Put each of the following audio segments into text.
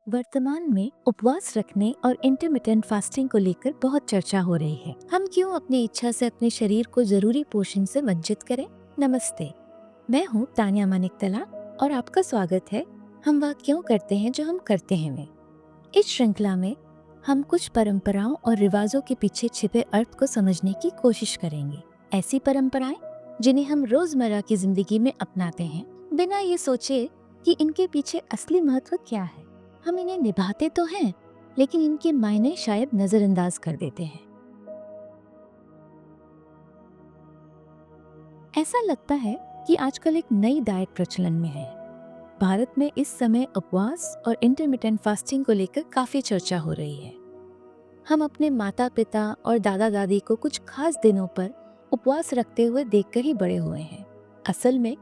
वर्तमान में उपवास रखने और इंटरमिटेंट फास्टिंग को लेकर बहुत चर्चा हो रही है। हम क्यों अपनी इच्छा से अपने शरीर को जरूरी पोषण से वंचित करें? नमस्ते, मैं हूँ तानिया मानिकतला और आपका स्वागत है हम वह क्यों करते हैं जो हम करते हैं में। इस श्रृंखला में हम कुछ परंपराओं और रिवाजों के पीछे छिपे अर्थ को समझने की कोशिश करेंगे। ऐसी परंपराएं जिन्हें हम रोजमर्रा की जिंदगी में अपनाते हैं, बिना ये सोचे कि इनके पीछे असली महत्व क्या है। हम इन्हें निभाते तो हैं, लेकिन इनके मायने शायद नजरअंदाज कर देते हैं। ऐसा लगता है कि आजकल एक नई डाइट प्रचलन में है। भारत में इस समय उपवास और इंटरमिटेंट फास्टिंग को लेकर काफी चर्चा हो रही है। हम अपने माता पिता और दादा दादी को कुछ खास दिनों पर उपवास रखते हुए देखकर ही बड़े हुए हैं। असल में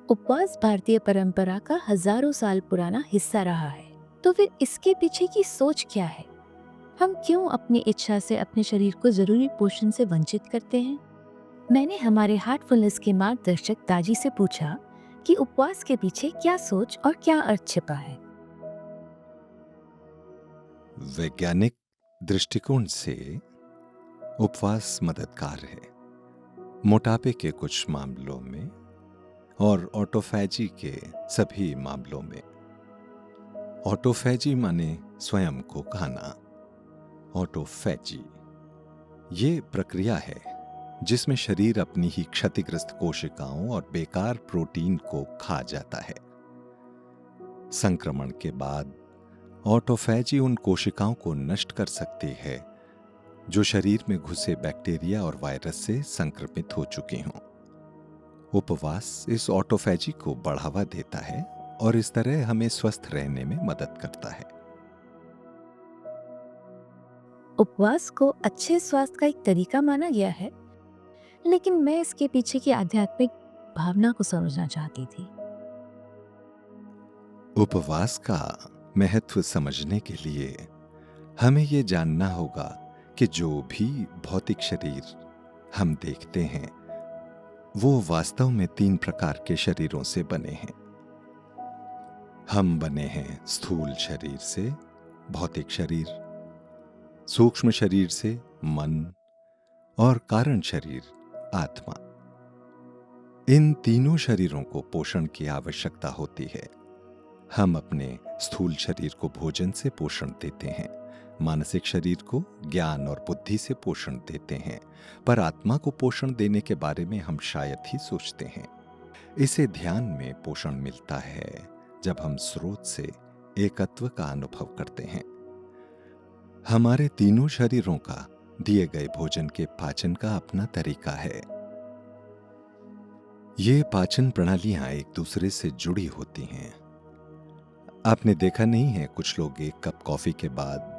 उपवास भारतीय परंपरा का हजारों साल पुराना हिस्सा रहा है। तो फिर इसके पीछे की सोच क्या है? हम क्यों अपनी इच्छा से अपने शरीर को जरूरी पोषण से वंचित करते हैं? मैंने हमारे हार्टफुलनेस के मार्गदर्शक दाजी से पूछा कि उपवास के पीछे क्या सोच और क्या अर्थ छिपा है। वैज्ञानिक दृष्टिकोण से उपवास मददगार है, मोटापे के कुछ मामलों में और ऑटोफैजी के सभी मामलों में। ऑटोफैजी माने स्वयं को खाना। ऑटोफैजी ये प्रक्रिया है जिसमें शरीर अपनी ही क्षतिग्रस्त कोशिकाओं और बेकार प्रोटीन को खा जाता है। संक्रमण के बाद ऑटोफैजी उन कोशिकाओं को नष्ट कर सकती है जो शरीर में घुसे बैक्टीरिया और वायरस से संक्रमित हो चुकी हों। उपवास इस ऑटोफैजी को बढ़ावा देता है और इस तरह हमें स्वस्थ रहने में मदद करता है। उपवास को अच्छे स्वास्थ्य का एक तरीका माना गया है, लेकिन मैं इसके पीछे की आध्यात्मिक भावना को समझना चाहती थी। उपवास का महत्व समझने के लिए हमें ये जानना होगा कि जो भी भौतिक शरीर हम देखते हैं वो वास्तव में 3 प्रकार के शरीरों से बने हैं। हम बने हैं स्थूल शरीर से, भौतिक शरीर, सूक्ष्म शरीर से, मन, और कारण शरीर, आत्मा। इन तीनों शरीरों को पोषण की आवश्यकता होती है। हम अपने स्थूल शरीर को भोजन से पोषण देते हैं, मानसिक शरीर को ज्ञान और बुद्धि से पोषण देते हैं, पर आत्मा को पोषण देने के बारे में हम शायद ही सोचते हैं। इसे ध्यान में पोषण मिलता है जब हम स्रोत से एकत्व का अनुभव करते हैं। हमारे तीनों शरीरों का दिए गए भोजन के पाचन का अपना तरीका है। ये पाचन प्रणालियां एक दूसरे से जुड़ी होती हैं। आपने देखा नहीं है, कुछ लोग एक कप कॉफी के बाद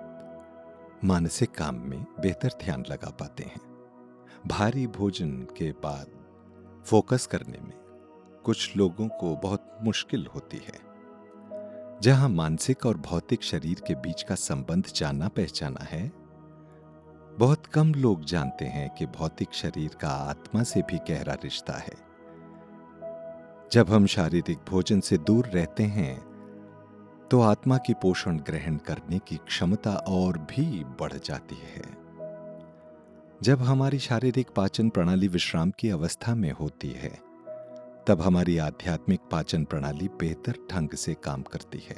मानसिक काम में बेहतर ध्यान लगा पाते हैं। भारी भोजन के बाद फोकस करने में कुछ लोगों को बहुत मुश्किल होती है। जहां मानसिक और भौतिक शरीर के बीच का संबंध जाना पहचाना है, बहुत कम लोग जानते हैं कि भौतिक शरीर का आत्मा से भी गहरा रिश्ता है। जब हम शारीरिक भोजन से दूर रहते हैं तो आत्मा की पोषण ग्रहण करने की क्षमता और भी बढ़ जाती है। जब हमारी शारीरिक पाचन प्रणाली विश्राम की अवस्था में होती है, तब हमारी आध्यात्मिक पाचन प्रणाली बेहतर ढंग से काम करती है।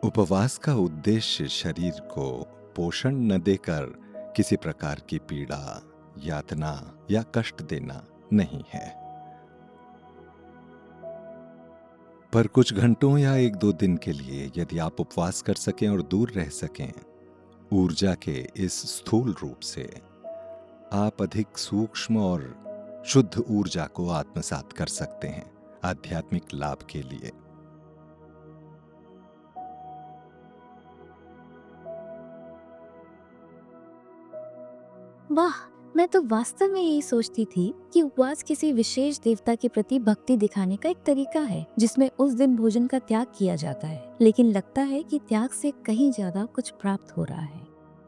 उपवास का उद्देश्य शरीर को पोषण न देकर किसी प्रकार की पीड़ा, यातना या कष्ट देना नहीं है, पर कुछ घंटों या 1-2 दिन के लिए यदि आप उपवास कर सकें और दूर रह सकें ऊर्जा के इस स्थूल रूप से, आप अधिक सूक्ष्म और शुद्ध ऊर्जा को आत्मसात कर सकते हैं आध्यात्मिक लाभ के लिए। वाह, मैं तो वास्तव में यही सोचती थी कि उपवास किसी विशेष देवता के प्रति भक्ति दिखाने का एक तरीका है जिसमें उस दिन भोजन का त्याग किया जाता है। लेकिन लगता है कि त्याग से कहीं ज्यादा कुछ प्राप्त हो रहा है।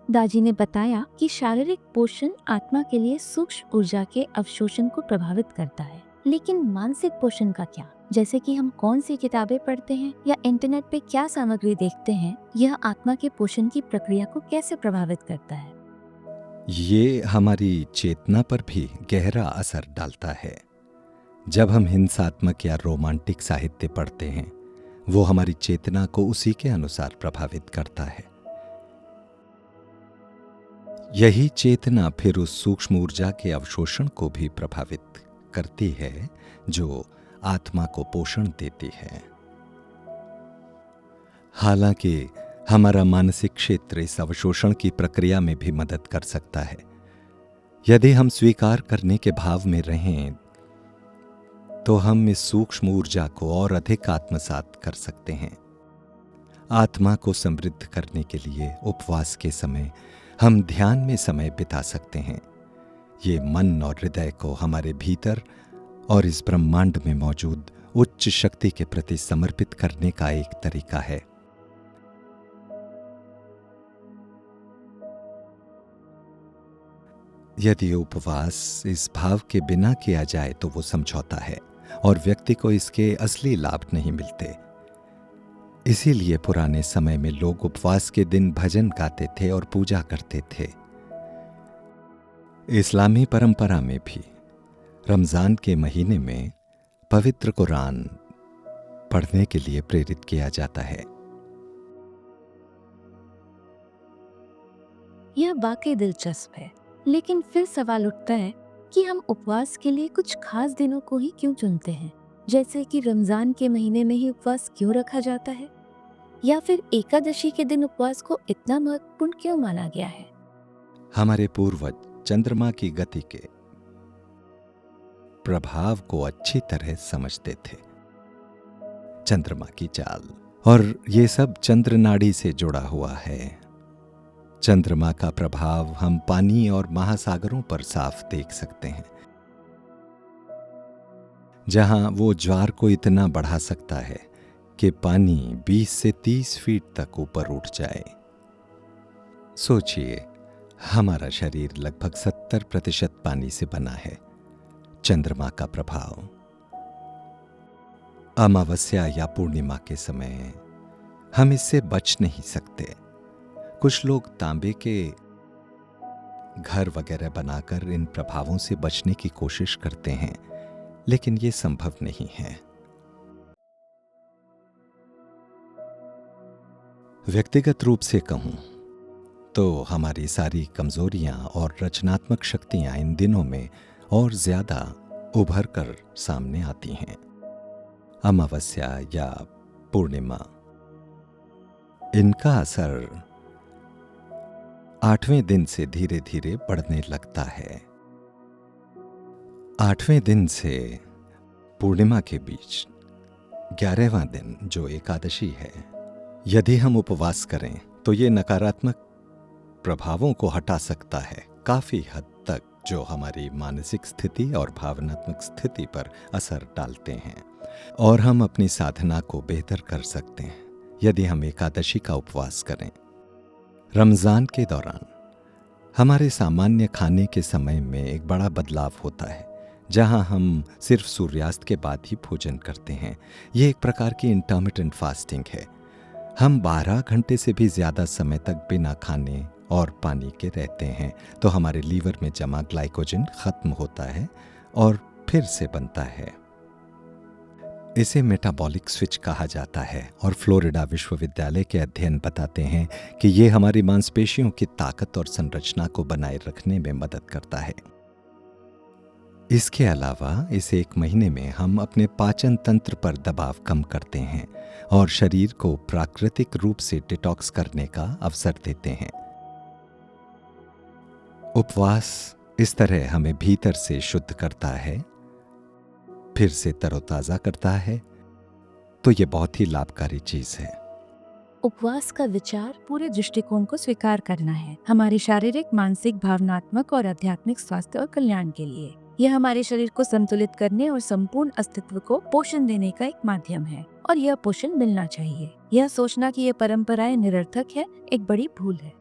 दाजी ने बताया कि शारीरिक पोषण आत्मा के लिए सूक्ष्म ऊर्जा के अवशोषण को प्रभावित करता है, लेकिन मानसिक पोषण का क्या? जैसे कि हम कौन सी किताबें पढ़ते हैं या इंटरनेट पे क्या सामग्री देखते हैं, यह आत्मा के पोषण की प्रक्रिया को कैसे प्रभावित करता है। ये हमारी चेतना पर भी गहरा असर डालता है। जब हम हिंसात्मक या रोमांटिक साहित्य पढ़ते हैं, वो हमारी चेतना को उसी के अनुसार प्रभावित करता है। यही चेतना फिर उस सूक्ष्म ऊर्जा के अवशोषण को भी प्रभावित करती है जो आत्मा को पोषण देती है। हालांकि हमारा मानसिक क्षेत्र इस अवशोषण की प्रक्रिया में भी मदद कर सकता है। यदि हम स्वीकार करने के भाव में रहें तो हम इस सूक्ष्म ऊर्जा को और अधिक आत्मसात कर सकते हैं। आत्मा को समृद्ध करने के लिए उपवास के समय हम ध्यान में समय बिता सकते हैं। ये मन और हृदय को हमारे भीतर और इस ब्रह्मांड में मौजूद उच्च शक्ति के प्रति समर्पित करने का एक तरीका है। यदि उपवास इस भाव के बिना किया जाए तो वो समझौता है और व्यक्ति को इसके असली लाभ नहीं मिलते। इसीलिए पुराने समय में लोग उपवास के दिन भजन गाते थे और पूजा करते थे। इस्लामी परंपरा में भी रमजान के महीने में पवित्र कुरान पढ़ने के लिए प्रेरित किया जाता है। यह वाकई दिलचस्प है, लेकिन फिर सवाल उठता है कि हम उपवास के लिए कुछ खास दिनों को ही क्यों चुनते हैं। जैसे कि रमजान के महीने में ही उपवास क्यों रखा जाता है, या फिर एकादशी के दिन उपवास को इतना महत्वपूर्ण क्यों माना गया है। हमारे पूर्वज चंद्रमा की गति के प्रभाव को अच्छी तरह समझते थे। चंद्रमा की चाल और ये सब चंद्र नाड़ी से जुड़ा हुआ है। चंद्रमा का प्रभाव हम पानी और महासागरों पर साफ देख सकते हैं, जहां वो ज्वार को इतना बढ़ा सकता है कि पानी 20 से 30 फीट तक ऊपर उठ जाए। सोचिए, हमारा शरीर लगभग 70% पानी से बना है। चंद्रमा का प्रभाव अमावस्या या पूर्णिमा के समय हम इससे बच नहीं सकते। कुछ लोग तांबे के घर वगैरह बनाकर इन प्रभावों से बचने की कोशिश करते हैं, लेकिन ये संभव नहीं है। व्यक्तिगत रूप से कहूं तो हमारी सारी कमजोरियां और रचनात्मक शक्तियां इन दिनों में और ज्यादा उभर कर सामने आती हैं। अमावस्या या पूर्णिमा, इनका असर 8वें दिन से धीरे धीरे बढ़ने लगता है। 8वें दिन से पूर्णिमा के बीच 11वां दिन जो एकादशी है, यदि हम उपवास करें तो ये नकारात्मक प्रभावों को हटा सकता है काफी हद तक, जो हमारी मानसिक स्थिति और भावनात्मक स्थिति पर असर डालते हैं, और हम अपनी साधना को बेहतर कर सकते हैं यदि हम एकादशी का उपवास करें। रमजान के दौरान हमारे सामान्य खाने के समय में एक बड़ा बदलाव होता है, जहां हम सिर्फ सूर्यास्त के बाद ही भोजन करते हैं। ये एक प्रकार की इंटरमिटेंट फास्टिंग है। हम 12 घंटे से भी ज़्यादा समय तक बिना खाने और पानी के रहते हैं, तो हमारे लीवर में जमा ग्लाइकोजन खत्म होता है और फिर से बनता है। इसे मेटाबॉलिक स्विच कहा जाता है और फ्लोरिडा विश्वविद्यालय के अध्ययन बताते हैं कि ये हमारी मांसपेशियों की ताकत और संरचना को बनाए रखने में मदद करता है। इसके अलावा इस एक महीने में हम अपने पाचन तंत्र पर दबाव कम करते हैं और शरीर को प्राकृतिक रूप से डिटॉक्स करने का अवसर देते हैं। उपवास इस तरह हमें भीतर से शुद्ध करता है, फिर से तरोताजा करता है, तो ये बहुत ही लाभकारी चीज है। उपवास का विचार पूरे दृष्टिकोण को स्वीकार करना है, हमारे शारीरिक, मानसिक, भावनात्मक और आध्यात्मिक स्वास्थ्य और कल्याण के लिए। यह हमारे शरीर को संतुलित करने और संपूर्ण अस्तित्व को पोषण देने का एक माध्यम है, और यह पोषण मिलना चाहिए। यह सोचना कि ये परंपराएं निरर्थक है, एक बड़ी भूल है।